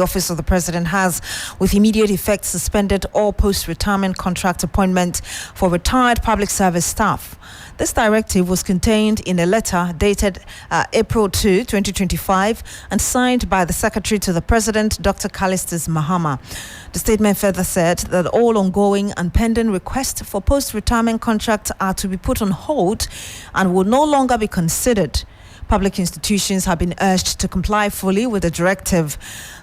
The Office of the President has, with immediate effect, suspended all post-retirement contract appointments for retired public service staff. This directive was contained in a letter dated April 2, 2025, and signed by the Secretary to the President, Dr. Callistus Mahama. The statement further said that all ongoing and pending requests for post-retirement contracts are to be put on hold and will no longer be considered. Public institutions have been urged to comply fully with the directive.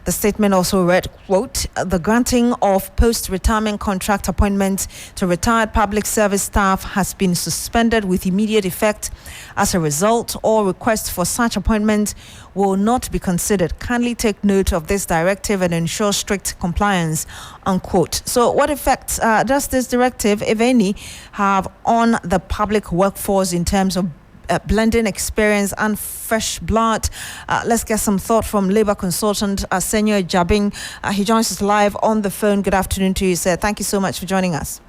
The statement also read, quote, the granting of post-retirement contract appointments to retired public service staff has been suspended with immediate effect. As a result, all requests for such appointments will not be considered. Kindly take note of this directive and ensure strict compliance, unquote. So what effect does this directive, if any, have on the public workforce in terms of blending experience and fresh blood? Let's get some thought from labor consultant Senior Jabing. He joins us live on the phone. Good afternoon to you, sir. Thank you so much for joining us.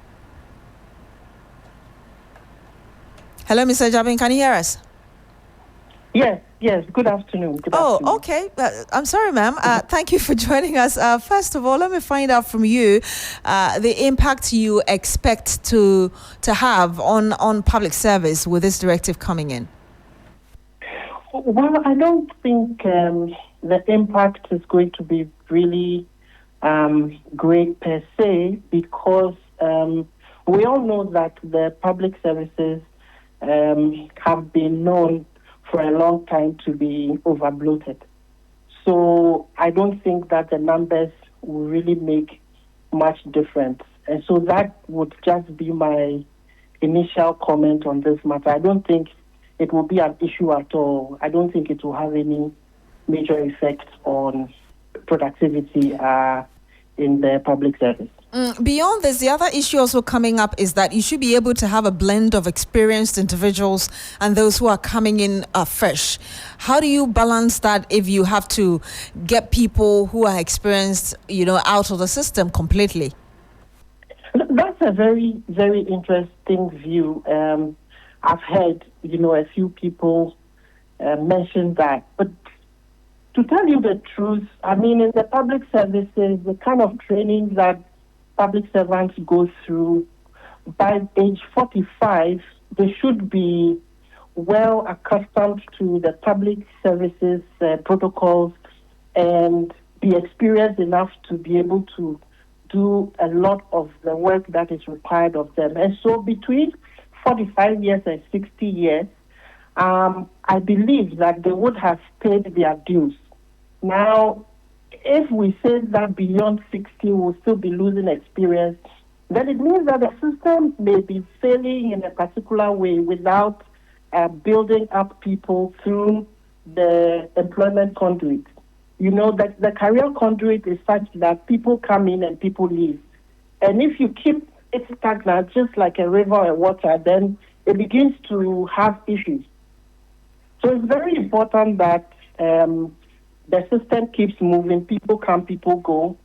Hello, Mr. Jabing. Can you hear us? Yes. Good afternoon. Oh, okay. I'm sorry, ma'am. Thank you for joining us. First of all, let me find out from you the impact you expect to have on public service with this directive coming in. Well, I don't think the impact is going to be really great per se, because we all know that the public services have been known for a long time to be overbloated. So I don't think that the numbers will really make much difference. And so that would just be my initial comment on this matter. I don't think it will be an issue at all. I don't think it will have any major effect on productivity in the public service. Beyond this, the other issue also coming up is that you should be able to have a blend of experienced individuals and those who are coming in fresh. How do you balance that if you have to get people who are experienced, out of the system completely? That's a very, very interesting view. I've heard, a few people mention that. But to tell you the truth, in the public services, the kind of training that public servants go through, by age 45, they should be well accustomed to the public services protocols and be experienced enough to be able to do a lot of the work that is required of them. And so between 45 years and 60 years, I believe that they would have paid their dues. Now, if we say that beyond 60 we'll still be losing experience, then it means that the system may be failing in a particular way without building up people through the employment conduit. That the career conduit is such that people come in and people leave. And if you keep it stagnant, just like a river or water, then it begins to have issues. So it's very important that the system keeps moving, people come, people go,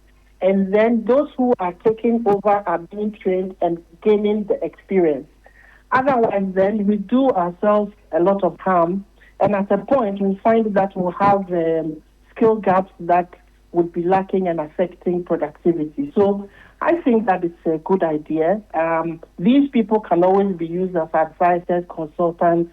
and then those who are taking over are being trained and gaining the experience. Otherwise, then we do ourselves a lot of harm, and at a point we find that we'll have skill gaps that would be lacking and affecting productivity. So I think that it's a good idea. These people can always be used as advisors, consultants,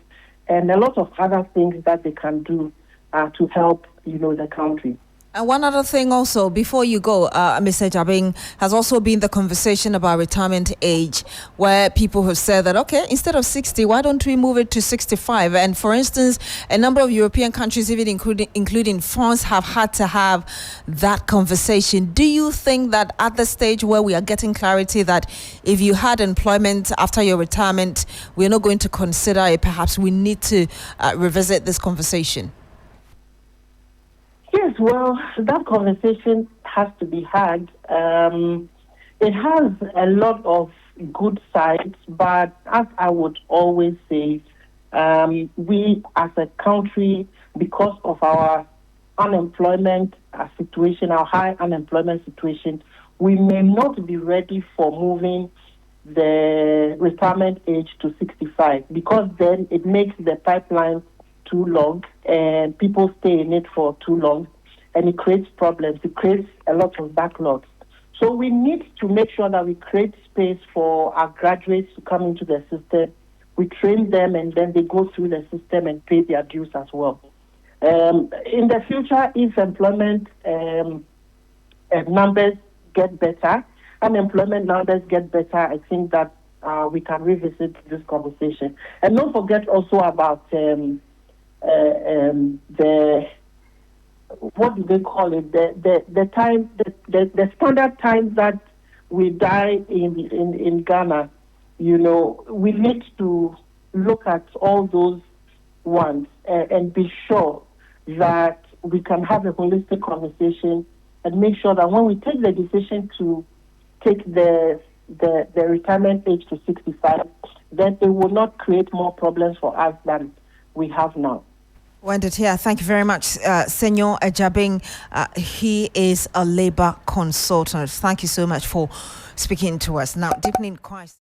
and a lot of other things that they can do to help the country. And one other thing also, before you go, Mr. Jabing, has also been the conversation about retirement age, where people have said that, okay, instead of 60, why don't we move it to 65? And for instance, a number of European countries, even including France, have had to have that conversation. Do you think that at the stage where we are getting clarity that if you had employment after your retirement, we're not going to consider it, perhaps we need to revisit this conversation? Yes, well, that conversation has to be had. It has a lot of good sides, but as I would always say, we as a country, because of our unemployment situation, our high unemployment situation, we may not be ready for moving the retirement age to 65, because then it makes the pipeline too long and people stay in it for too long. and it creates problems. It creates a lot of backlogs. So we need to make sure that we create space for our graduates to come into the system. We train them, and then they go through the system and pay their dues as well. In the future, if employment numbers get better, unemployment numbers get better, I think that we can revisit this conversation. And don't forget also about the what do they call it? The time, the standard time that we die in Ghana. You know, we need to look at all those ones and be sure that we can have a holistic conversation and make sure that when we take the decision to take the retirement age to 65, that it will not create more problems for us than we have now. Wendell here. Thank you very much, Senor Ejabing. He is a labor consultant. Thank you so much for speaking to us. Now, deepening Christ.